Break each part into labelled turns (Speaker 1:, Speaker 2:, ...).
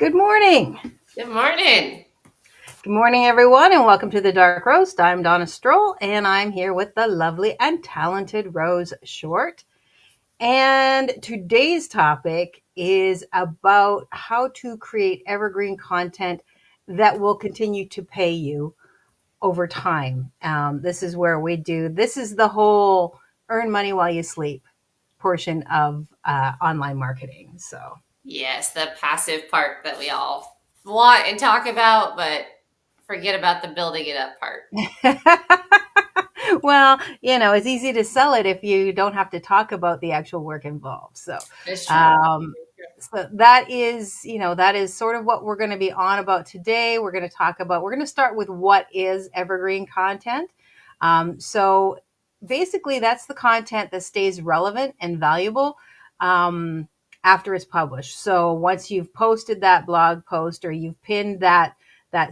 Speaker 1: Good morning.
Speaker 2: Good morning.
Speaker 1: Good morning, everyone, and welcome to the Dark Roast. I'm Donna Stroll, and I'm here with the lovely and talented Rose Short. And today's topic is about how to create evergreen content that will continue to pay you over time. This is where this is the whole earn money while you sleep portion of online marketing. So.
Speaker 2: Yes, the passive part that we all want and talk about, but forget about the building it up part.
Speaker 1: Well, it's easy to sell it if you don't have to talk about the actual work involved.
Speaker 2: It's true.
Speaker 1: Um, so that is sort of what we're going to be on about today. We're going to start with what is evergreen content. So basically, that's the content that stays relevant and valuable after it's published. So once you've posted that blog post or you've pinned that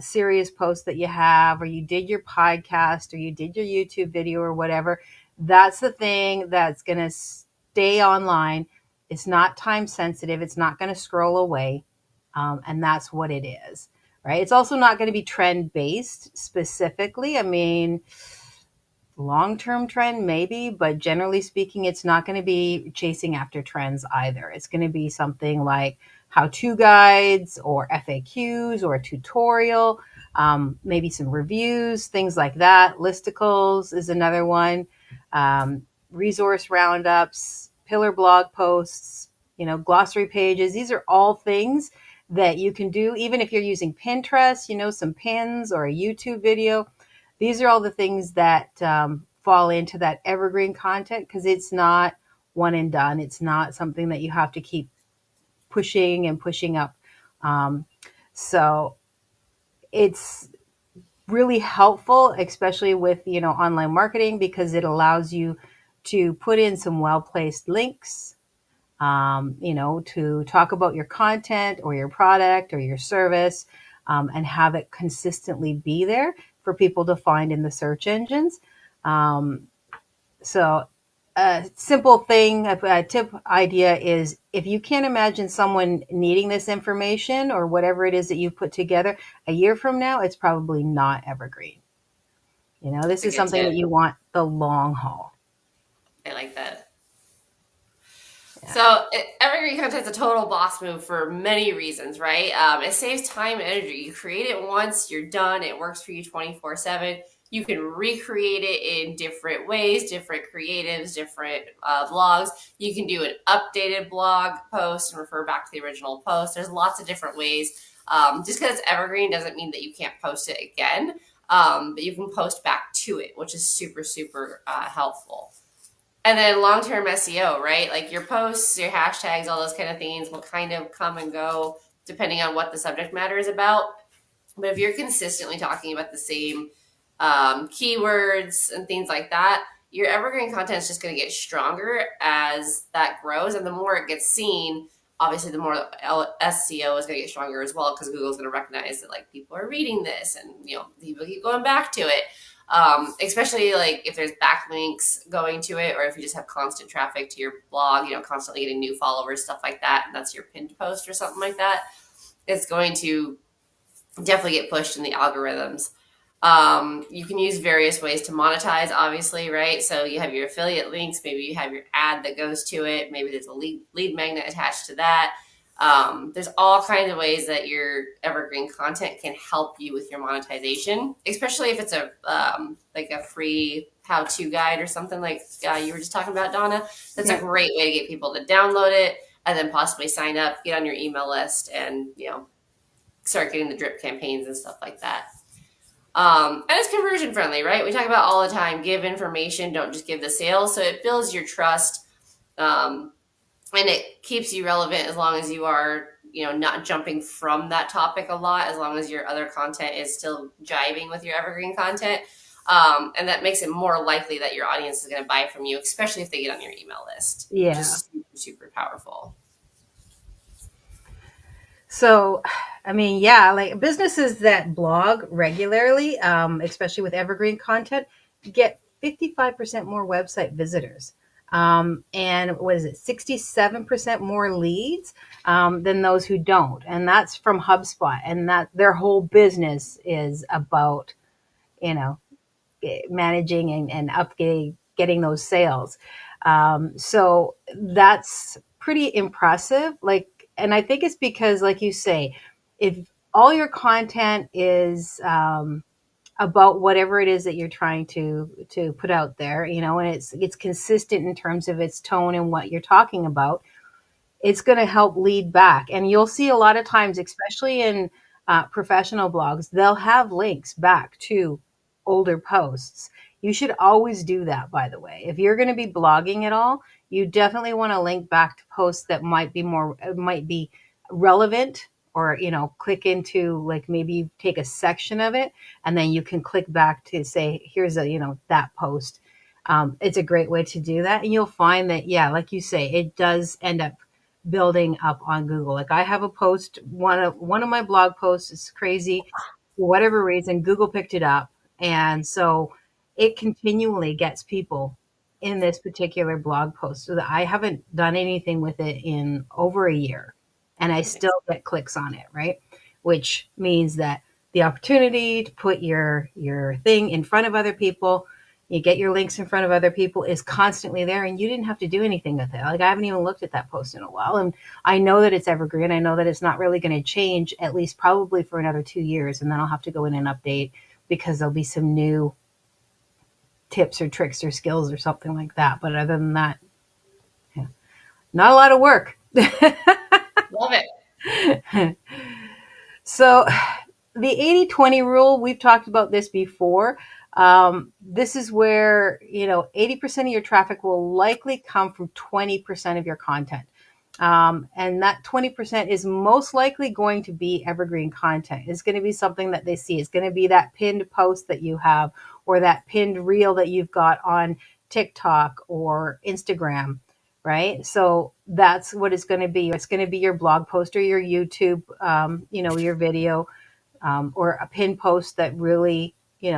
Speaker 1: serious post that you have, or you did your podcast, or you did your YouTube video or whatever, that's the thing that's going to stay online. It's not time sensitive. It's not going to scroll away. And that's what it is, right? It's also not going to be trend based specifically. I mean, long-term trend maybe, but generally speaking, it's not going to be chasing after trends either. It's going to be something like how-to guides or FAQs or a tutorial, maybe some reviews, things like that. Listicles is another one. Resource roundups, pillar blog posts, glossary pages. These are all things that you can do even if you're using Pinterest, some pins or a YouTube video. These are all the things that fall into that evergreen content because it's not one and done. It's not something that you have to keep pushing and pushing up. So it's really helpful, especially with online marketing, because it allows you to put in some well-placed links, to talk about your content or your product or your service, and have it consistently be there for people to find in the search engines. So a simple thing, a tip idea is if you can't imagine someone needing this information or whatever it is that you've put together a year from now, it's probably not evergreen. This
Speaker 2: That's a
Speaker 1: is
Speaker 2: good
Speaker 1: something that
Speaker 2: tip.
Speaker 1: you want the long haul.
Speaker 2: I like that.
Speaker 1: Yeah.
Speaker 2: So, evergreen content's a total boss move for many reasons, right? It saves time and energy. You create it once, you're done. It works for you 24/7. You can recreate it in different ways, different creatives, different blogs. You can do an updated blog post and refer back to the original post. There's lots of different ways. Just because it's evergreen doesn't mean that you can't post it again, but you can post back to it, which is super, super helpful. And then long term SEO, right? Like your posts, your hashtags, all those kind of things will kind of come and go depending on what the subject matter is about. But if you're consistently talking about the same keywords and things like that, your evergreen content is just going to get stronger as that grows. And the more it gets seen, obviously, the more SEO is going to get stronger as well because Google's going to recognize that like people are reading this and people keep going back to it. Especially like if there's backlinks going to it, or if you just have constant traffic to your blog, constantly getting new followers, stuff like that, and that's your pinned post or something like that, it's going to definitely get pushed in the algorithms. You can use various ways to monetize, obviously, right? So you have your affiliate links, maybe you have your ad that goes to it, maybe there's a lead magnet attached to that. There's all kinds of ways that your evergreen content can help you with your monetization, especially if it's like a free how-to guide or something like you were just talking about, Donna. That's a great way to get people to download it and then possibly sign up, get on your email list, and start getting the drip campaigns and stuff like that. And it's conversion friendly, right? We talk about all the time, give information, don't just give the sales. So it builds your trust. And it keeps you relevant as long as you are, not jumping from that topic a lot, as long as your other content is still jiving with your evergreen content. And that makes it more likely that your audience is going to buy from you, especially if they get on your email list, which is super, super powerful.
Speaker 1: So, I mean, yeah, like businesses that blog regularly, especially with evergreen content, get 55% more website visitors. and what is it, 67% more leads than those who don't. And that's from HubSpot. And that their whole business is about, you know, managing and updating, getting those sales. So that's pretty impressive. Like, and I think it's because, like you say, if all your content is about whatever it is that you're trying to put out there, and it's consistent in terms of its tone and what you're talking about, it's going to help lead back. And you'll see a lot of times, especially in professional blogs, they'll have links back to older posts. You should always do that, by the way. If you're going to be blogging at all, you definitely want to link back to posts that might be relevant, or click into, like, maybe you take a section of it and then you can click back to say, here's that post. It's a great way to do that, and you'll find that, yeah, like you say, it does end up building up on Google. Like, I have a post, one of my blog posts is crazy. For whatever reason, Google picked it up. And so it continually gets people in this particular blog post, so that I haven't done anything with it in over a year. And I still
Speaker 2: Nice.
Speaker 1: get clicks on it, right? Which means that the opportunity to put your thing in front of other people, you get your links in front of other people, is constantly there, and you didn't have to do anything with it. Like, I haven't even looked at that post in a while, and I know that it's evergreen. I know that it's not really going to change, at least probably for another 2 years, and then I'll have to go in and update, because there'll be some new tips or tricks or skills or something like that. But other than that, yeah, not a lot of work.
Speaker 2: Love it.
Speaker 1: So the 80-20 rule, we've talked about this before. This is where, 80% of your traffic will likely come from 20% of your content. And that 20% is most likely going to be evergreen content. It's going to be something that they see. It's going to be that pinned post that you have, or that pinned reel that you've got on TikTok or Instagram, right? So that's what it's going to be. It's going to be your blog post or your YouTube, your video, or a pin post that really,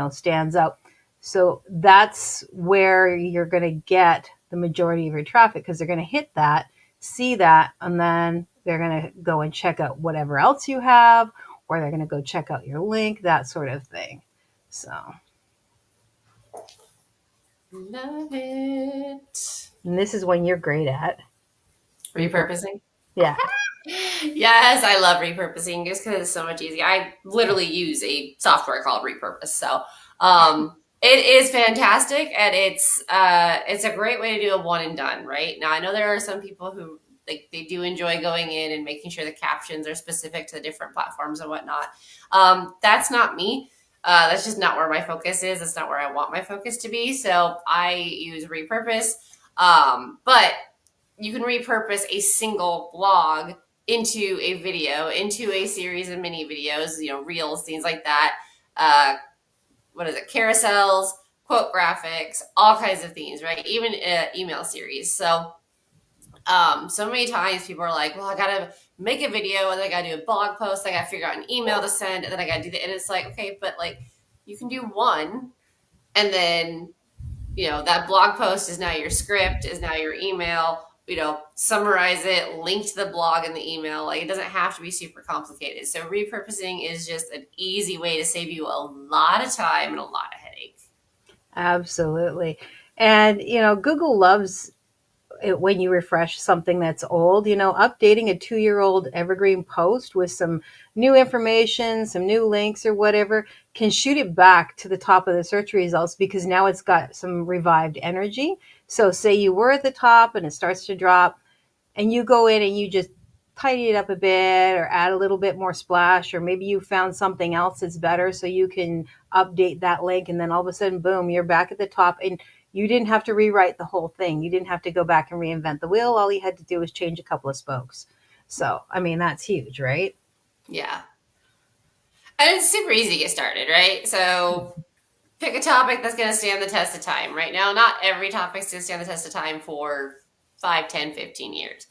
Speaker 1: stands out. So that's where you're going to get the majority of your traffic, because they're going to hit that, see that, and then they're going to go and check out whatever else you have, or they're going to go check out your link, that sort of thing. So,
Speaker 2: Love it.
Speaker 1: and this is one you're great at.
Speaker 2: Repurposing.
Speaker 1: Yeah.
Speaker 2: Yes, I love repurposing just because it's so much easier. I literally use a software called Repurpose, so it is fantastic, and it's a great way to do a one and done. Right now, I know there are some people who, like, they do enjoy going in and making sure the captions are specific to the different platforms and whatnot. That's not me. That's just not where my focus is. That's not where I want my focus to be. So I use Repurpose, but you can repurpose a single blog into a video, into a series of mini videos, reels, things like that. Uh, what is it? Carousels, quote graphics, all kinds of things, right? Even email series. So, so many times people are like, well, I got to make a video, and then I got to do a blog post. I got to figure out an email to send, and then I got to do that. And it's like, okay, but like, you can do one, and then that blog post is now your script, is now your email, summarize it, link to the blog in the email. Like, it doesn't have to be super complicated. So repurposing is just an easy way to save you a lot of time and a lot of headache.
Speaker 1: Absolutely. And, Google loves it when you refresh something that's old. Updating a 2-year-old evergreen post with some new information, some new links or whatever, can shoot it back to the top of the search results, because now it's got some revived energy. So say you were at the top and it starts to drop, and you go in and you just tidy it up a bit, or add a little bit more splash, or maybe you found something else that's better, so you can update that link, and then all of a sudden, boom, you're back at the top, and you didn't have to rewrite the whole thing. You didn't have to go back and reinvent the wheel. All you had to do was change a couple of spokes. So, I mean, that's huge, right?
Speaker 2: Yeah. And it's super easy to get started, right? So pick a topic that's going to stand the test of time. Right now, not every topic's going to stand the test of time for 5, 10, 15 years.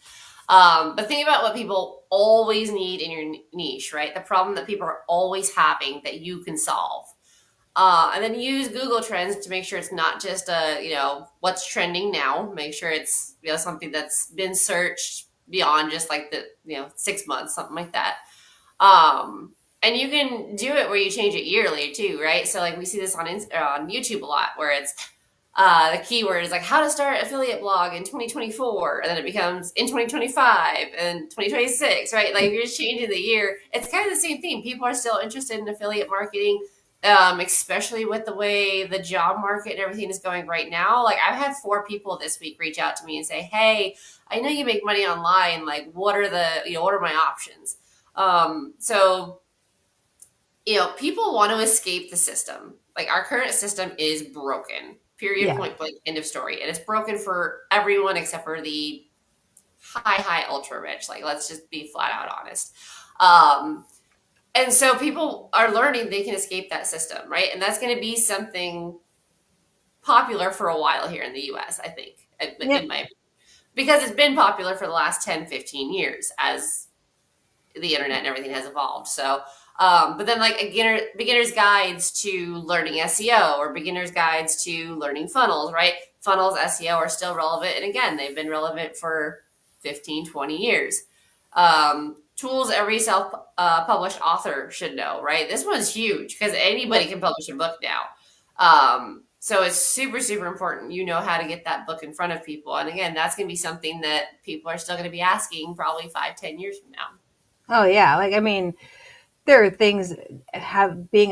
Speaker 2: But think about what people always need in your niche, right? The problem that people are always having that you can solve. And then use Google Trends to make sure it's not just what's trending now. Make sure it's something that's been searched beyond just like the 6 months, something like that. Um, and you can do it where you change it yearly too, right? So like we see this on YouTube a lot, where it's the keyword is like how to start affiliate blog in 2024, and then it becomes in 2025 and 2026, right? Like if you're just changing the year, it's kind of the same thing. People are still interested in affiliate marketing, especially with the way the job market and everything is going right now. Like I've had 4 people this week reach out to me and say, "Hey, I know you make money online. Like, what are what are my options?" So people want to escape the system. Like our current system is broken. Period.
Speaker 1: Yeah.
Speaker 2: Point blank. End of story. And it's broken for everyone except for the high, ultra rich. Like let's just be flat out honest. Um, and so people are learning they can escape that system, right? And that's going to be something popular for a while here in the US, I think,
Speaker 1: Yep.
Speaker 2: in my because it's been popular for the last 10, 15 years as the internet and everything has evolved. So, but then like beginner's guides to learning SEO or beginner's guides to learning funnels, right? Funnels, SEO are still relevant. And again, they've been relevant for 15, 20 years. Tools every self published author should know, right? This one's huge because anybody
Speaker 1: Yep.
Speaker 2: can publish a book now. So it's super, super important you know how to get that book in front of people. And again, that's going to be something that people are still going to be asking probably 5, 10 years from now.
Speaker 1: Oh yeah. Like I mean, there are things have being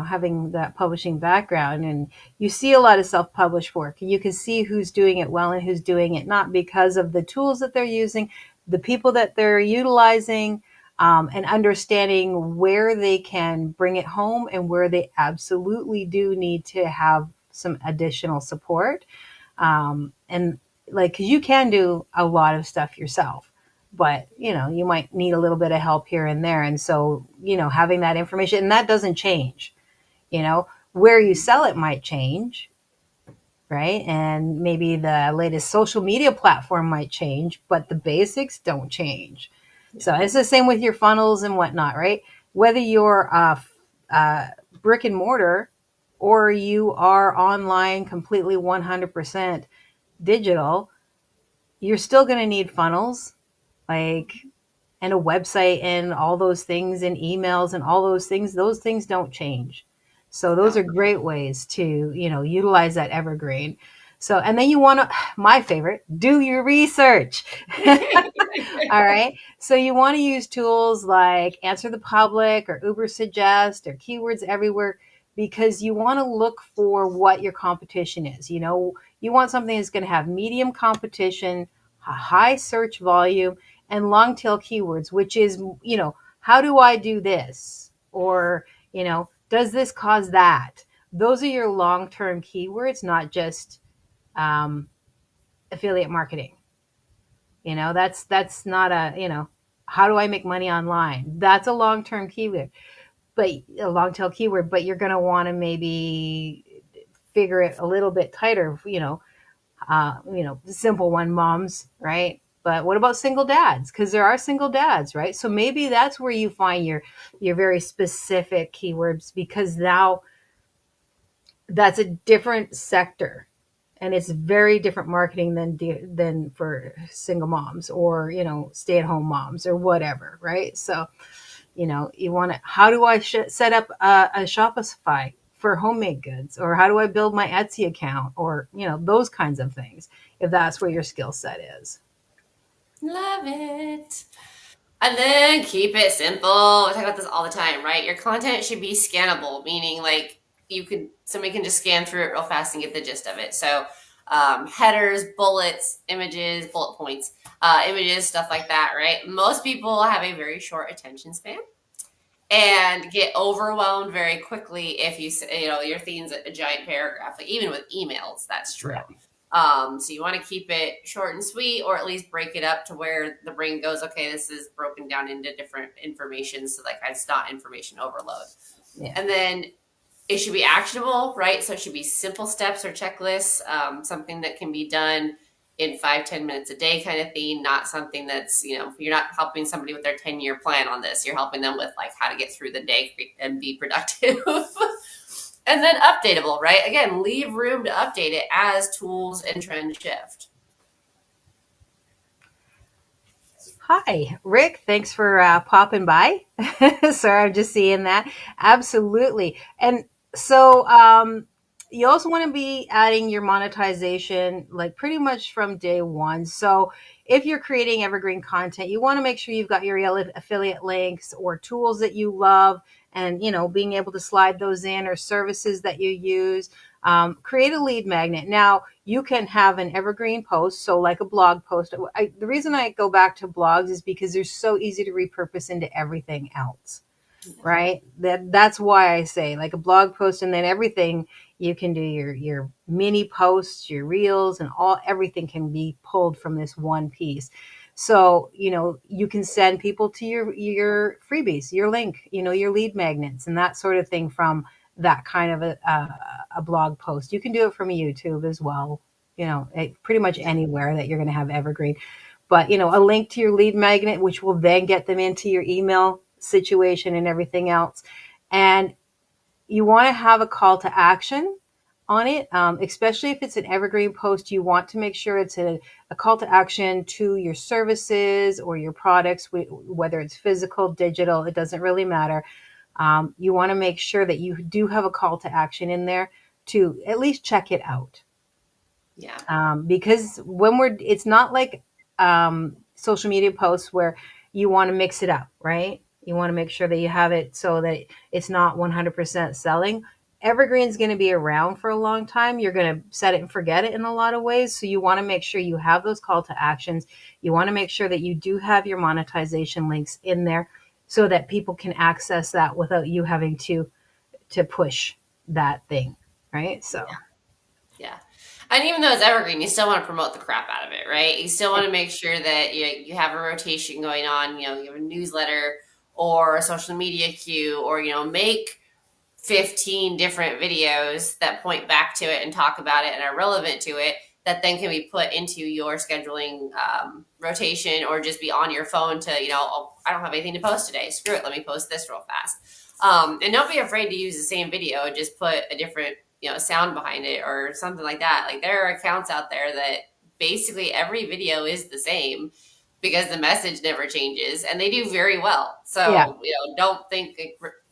Speaker 1: having that publishing background, and you see a lot of self-published work, and you can see who's doing it well and who's doing it not because of the tools that they're using, the people that they're utilizing, and understanding where they can bring it home and where they absolutely do need to have some additional support. And like, because you can do a lot of stuff yourself, but you might need a little bit of help here and there, and so having that information, and that doesn't change. Where you sell it might change, right? And maybe the latest social media platform might change, but the basics don't change.
Speaker 2: Yeah.
Speaker 1: So it's the same with your funnels and whatnot, right? Whether you're a brick and mortar or you are online completely 100% digital, you're still going to need funnels, like, and a website and all those things and emails and all those things don't change. So those
Speaker 2: No.
Speaker 1: are great ways to utilize that evergreen. So, and then you want to, my favorite, do your research. All right, so you want to use tools like Answer the Public or Uber Suggest or Keywords Everywhere, because you want to look for what your competition is. You want something that's going to have medium competition, a high search volume, and long tail keywords, which is, how do I do this? Or, does this cause that? Those are your long term keywords, not just um, affiliate marketing. That's not how do I make money online? That's a long term keyword, but a long tail keyword, but you're going to want to maybe figure it a little bit tighter, simple one, moms, right? But what about single dads? Because there are single dads, right? So maybe that's where you find your very specific keywords, because now that's a different sector, and it's very different marketing than for single moms or stay at home moms or whatever, right? So you want to, how do I set up a Shopify for homemade goods, or how do I build my Etsy account, or those kinds of things, if that's where your skill set is.
Speaker 2: Love it. And then keep it simple. We talk about this all the time, right? Your content should be scannable, meaning like somebody can just scan through it real fast and get the gist of it. So headers, bullets, images, bullet points, images, stuff like that, right? Most people have a very short attention span and get overwhelmed very quickly if your theme's a giant paragraph. Like even with emails, that's true.
Speaker 1: Yeah.
Speaker 2: So you want to keep it short and sweet, or at least break it up to where the brain goes, okay, this is broken down into different information, so like it's not information overload.
Speaker 1: Yeah.
Speaker 2: And then it should be actionable, right? So it should be simple steps or checklists, something that can be done in 5-10 minutes a day kind of thing, not something that's, you're not helping somebody with their 10-year plan on this. You're helping them with like how to get through the day and be productive. And then updatable, right? Again, leave room to update it as tools and trends shift.
Speaker 1: Hi, Rick. Thanks for popping by. Sorry, I'm just seeing that. Absolutely. And so you also want to be adding your monetization like pretty much from day one. So if you're creating evergreen content, you want to make sure you've got your affiliate links or tools that you love and, being able to slide those in or services that you use. Create a lead magnet. Now, you can have an evergreen post, so like a blog post. The reason I go back to blogs is because they're so easy to repurpose into everything else, right? That's why I say like a blog post, and then everything you can do your mini posts, your reels, and everything can be pulled from this one piece. So you can send people to your freebies, your link, your lead magnets, and that sort of thing from that kind of a blog post. You can do it from YouTube as well. Pretty much
Speaker 2: Yeah.
Speaker 1: anywhere that you're going to have evergreen, but a link to your lead magnet, which will then get them into your email situation and everything else. And you want to have a call to action on it, especially if it's an evergreen post. You want to make sure it's a call to action to your services or your products, whether it's physical, digital, it doesn't really matter. You want to make sure that you do have a call to action in there to at least check it out,
Speaker 2: Yeah.
Speaker 1: because it's not like social media posts where you want to mix it up, right? You want to make sure that you have it so that it's not 100% selling. Evergreen's going to be around for a long time. You're going to set it and forget it in a lot of ways. So you want to make sure you have those call to actions. You want to make sure that you do have your monetization links in there so that people can access that without you having to push that thing, right? So
Speaker 2: Yeah. And even though it's evergreen, you still want to promote the crap out of it, right? You still
Speaker 1: yeah,
Speaker 2: want to make sure that you have a rotation going on, you have a newsletter or a social media queue, or, make 15 different videos that point back to it and talk about it and are relevant to it, that then can be put into your scheduling rotation, or just be on your phone to, oh, I don't have anything to post today. Screw it. Let me post this real fast. And don't be afraid to use the same video and just put a different, sound behind it or something like that. Like, there are accounts out there that basically every video is the same because the message never changes, and they do very well.
Speaker 1: yeah,
Speaker 2: So, don't think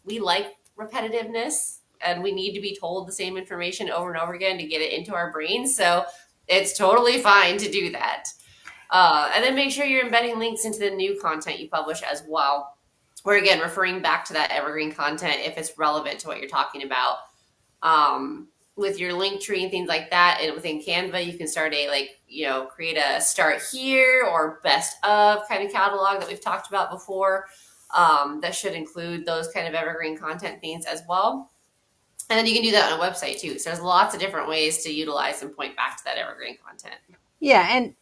Speaker 2: we like repetitiveness, and we need to be told the same information over and over again to get it into our brains. So it's totally fine to do that. And then make sure you're embedding links into the new content you publish as well. Or again, referring back to that evergreen content if it's relevant to what you're talking about. With your link tree and things like that, and within Canva, you can start create a start here or best of kind of catalog that we've talked about before. That should include those kind of evergreen content themes as well. And then you can do that on a website too. So there's lots of different ways to utilize and point back to that evergreen content.
Speaker 1: yeah. And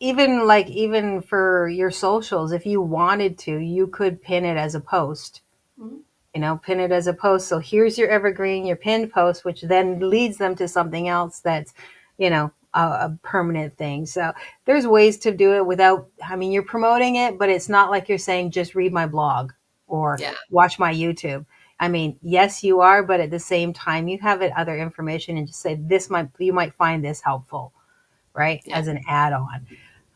Speaker 1: even for your socials, if you wanted to, you could pin it as a post.
Speaker 2: Mhm.
Speaker 1: Pin it as a post. So here's your evergreen, your pinned post, which then leads them to something else that's, a permanent thing. So there's ways to do it without, I mean, you're promoting it, but it's not like you're saying, just read my blog or
Speaker 2: Yeah,
Speaker 1: watch my YouTube. I mean, yes, you are, but at the same time, you have it other information and just say, you might find this helpful, right?
Speaker 2: yeah,
Speaker 1: As an add on.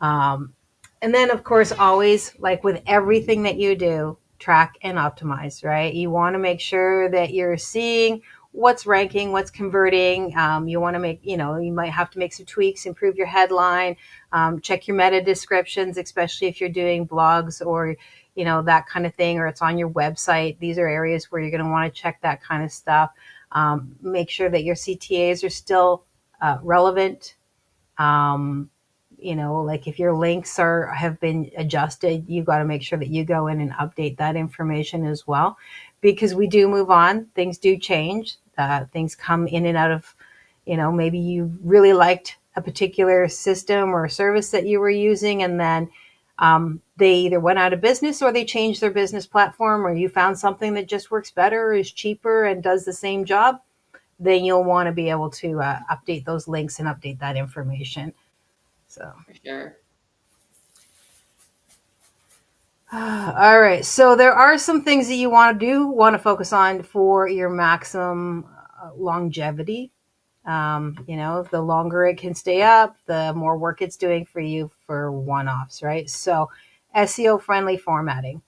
Speaker 1: Um, and then, of course, always like with everything that you do, track and optimize, right? You want to make sure that you're seeing what's ranking, what's converting. You want to you might have to make some tweaks, improve your headline, check your meta descriptions, especially if you're doing blogs or, that kind of thing, or it's on your website. These are areas where you're going to want to check that kind of stuff. Make sure that your CTAs are still relevant. Um, like if your links have been adjusted, you've got to make sure that you go in and update that information as well, because we do move on, things do change, things come in and out of, maybe you really liked a particular system or service that you were using, and then they either went out of business or they changed their business platform, or you found something that just works better, is cheaper, and does the same job. Then you'll want to be able to update those links and update that information. So
Speaker 2: for sure.
Speaker 1: All right. So there are some things that you want to focus on for your maximum longevity. The longer it can stay up, the more work it's doing for you for one-offs, right? So SEO friendly formatting,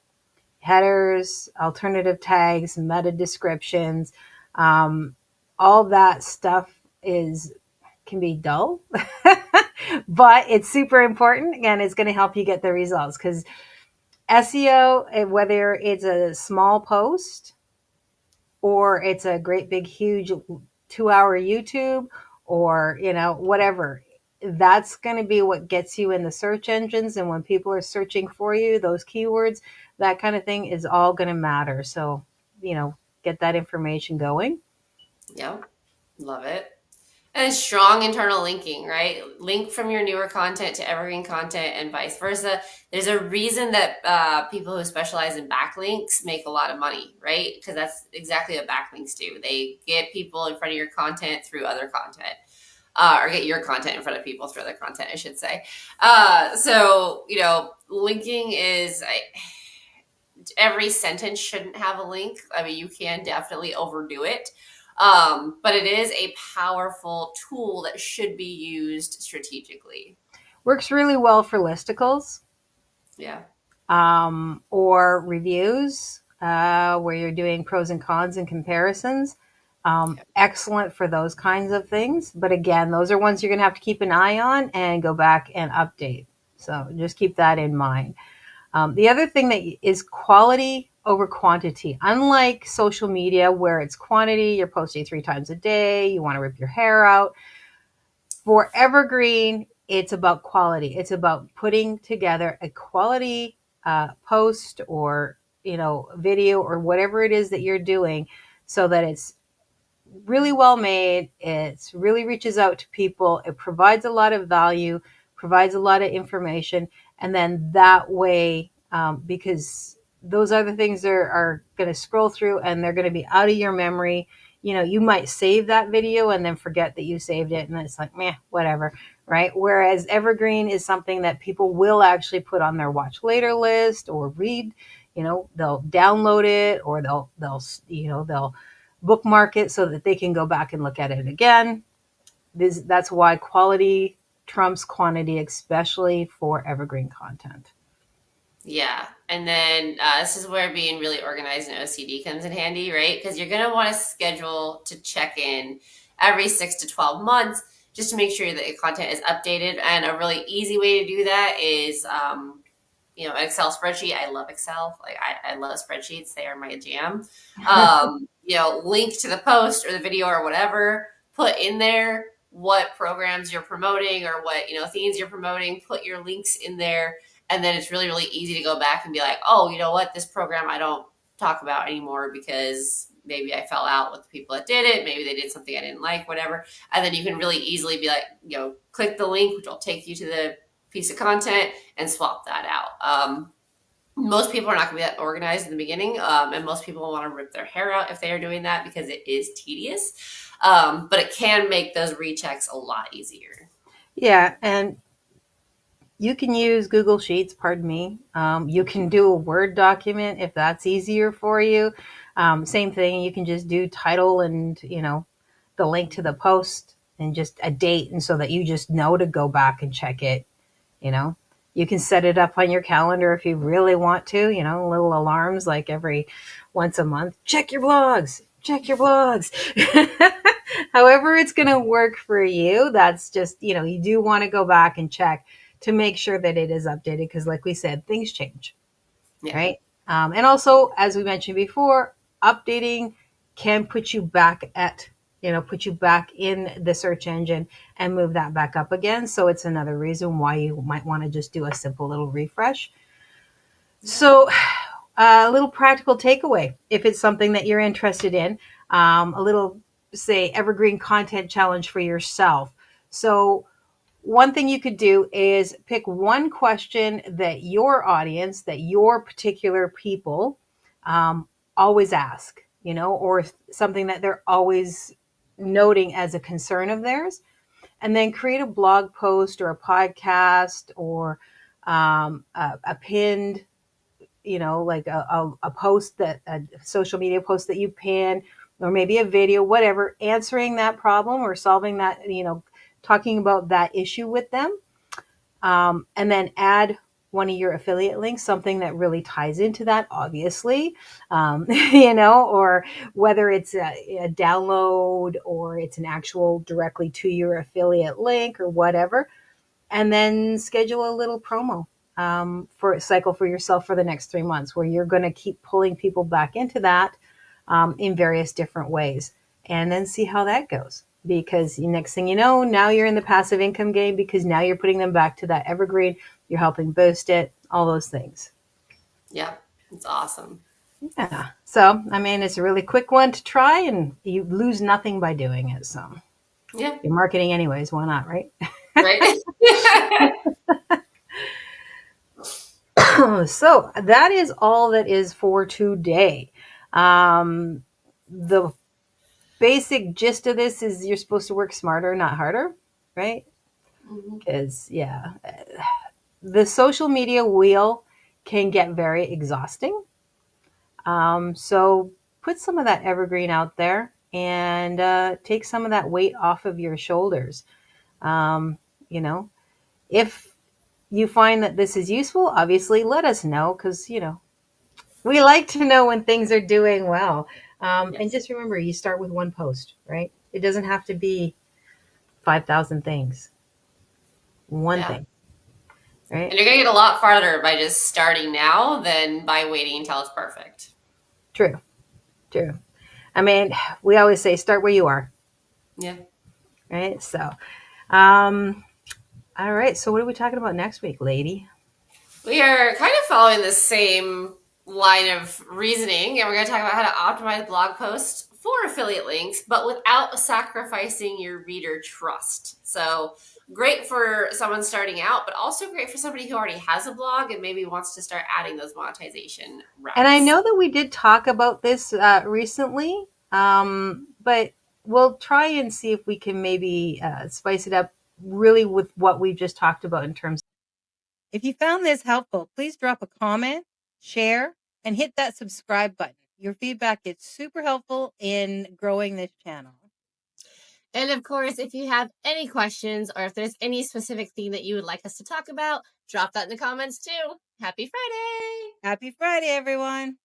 Speaker 1: headers, alternative tags, meta descriptions, um, all that stuff is can be dull, but it's super important and it's going to help you get the results because SEO, whether it's a small post or it's a great big huge 2 hour YouTube or whatever, that's going to be what gets you in the search engines. And when people are searching for you, those keywords, that kind of thing is all going to matter. So, get that information going.
Speaker 2: Yep, love it. And strong internal linking, right? Link from your newer content to evergreen content and vice versa. There's a reason that people who specialize in backlinks make a lot of money, right? Because that's exactly what backlinks do. They get people in front of your content through other content. Or get your content in front of people through other content, I should say. Linking is every sentence shouldn't have a link. I mean, you can definitely overdo it. But it is a powerful tool that should be used strategically.
Speaker 1: Works really well for listicles,
Speaker 2: Yeah.
Speaker 1: or reviews, where you're doing pros and cons and comparisons. Excellent for those kinds of things. But again, those are ones you're going to have to keep an eye on and go back and update. So just keep that in mind. The other thing that is quality over quantity. Unlike social media, where it's quantity, you're posting 3 times a day, you want to rip your hair out. For Evergreen, it's about quality. It's about putting together a quality post or video or whatever it is that you're doing, so that it's really well made. It really reaches out to people. It provides a lot of value, provides a lot of information. And then that way, because those other things are going to scroll through and they're going to be out of your memory. You might save that video and then forget that you saved it. And it's like, meh, whatever. Right. Whereas Evergreen is something that people will actually put on their watch later list or read. They'll download it, or they'll bookmark it so that they can go back and look at it again. That's why quality trumps quantity, especially for evergreen content.
Speaker 2: Yeah. And then this is where being really organized and OCD comes in handy, right? Because you're going to want to schedule to check in every 6 to 12 months just to make sure that your content is updated. And a really easy way to do that is an Excel spreadsheet. I love Excel. Like I love spreadsheets. They are my jam. Link to the post or the video or whatever, put in there what programs you're promoting or what, themes you're promoting, put your links in there. And then it's really, really easy to go back and be like, oh, you know what? This program I don't talk about anymore because maybe I fell out with the people that did it. Maybe they did something I didn't like, whatever. And then you can really easily be like, click the link, which will take you to the piece of content and swap that out. Most people are not going to be that organized in the beginning, and most people want to rip their hair out if they are doing that because it is tedious. But it can make those rechecks a lot easier.
Speaker 1: Yeah, and you can use Google Sheets, pardon me. You can do a Word document if that's easier for you. Same thing, you can just do title and, the link to the post and just a date, and so that you just know to go back and check it. You know, you can set it up on your calendar if you really want to, little alarms like every once a month. Check your blogs, check your blogs. However, it's going to work for you. That's just, you do want to go back and check to make sure that it is updated because, like we said, things change,
Speaker 2: Yeah.
Speaker 1: right? And also, as we mentioned before, updating can put you back in the search engine and move that back up again. So it's another reason why you might want to just do a simple little refresh.
Speaker 2: Yeah.
Speaker 1: So, a little practical takeaway if it's something that you're interested in, a little, say, evergreen content challenge for yourself. So, one thing you could do is pick one question that your audience, that your particular people always ask, or something that they're always noting as a concern of theirs, and then create a blog post or a podcast or a pinned like a post, that a social media post that you pin, or maybe a video, whatever, answering that problem or solving that, talking about that issue with them. And then add one of your affiliate links, something that really ties into that, obviously, or whether it's a download or it's an actual directly to your affiliate link or whatever. And then schedule a little promo for a cycle for yourself for the next 3 months, where you're going to keep pulling people back into that in various different ways, and then see how that goes. Because next thing you know, now you're in the passive income game, because now you're putting them back to that evergreen. You're helping boost it, all those things.
Speaker 2: Yeah, it's awesome.
Speaker 1: Yeah. So, I mean, it's a really quick one to try, and you lose nothing by doing it. So,
Speaker 2: Yeah.
Speaker 1: you're marketing anyways. Why not, right?
Speaker 2: Right.
Speaker 1: So, that is all that is for today. The basic gist of this is you're supposed to work smarter, not harder, right?
Speaker 2: Mhm.
Speaker 1: Because, yeah, the social media wheel can get very exhausting. So put some of that evergreen out there, and take some of that weight off of your shoulders. Um, you know, if you find that this is useful, obviously let us know, because, we like to know when things are doing well. And
Speaker 2: Yes.
Speaker 1: just remember, you start with one post, right? It doesn't have to be 5,000 things, one
Speaker 2: Yeah.
Speaker 1: thing, right?
Speaker 2: And you're going to get a lot farther by just starting now than by waiting until it's perfect.
Speaker 1: True, true. I mean, we always say start where you are,
Speaker 2: Yeah.
Speaker 1: right? So, um, all right. So, what are we talking about next week, lady?
Speaker 2: We are kind of following the same line of reasoning, and we're going to talk about how to optimize blog posts for affiliate links, but without sacrificing your reader trust. So, great for someone starting out, but also great for somebody who already has a blog and maybe wants to start adding those monetization
Speaker 1: And I
Speaker 2: routes.
Speaker 1: know that we did talk about this recently, but we'll try and see if we can maybe spice it up really with what we've just talked about in terms. If you found this helpful, please drop a comment, share, and hit that subscribe button. Your feedback is super helpful in growing this channel.
Speaker 2: And of course, if you have any questions or if there's any specific thing that you would like us to talk about, drop that in the comments too. Happy Friday!
Speaker 1: Happy Friday, everyone.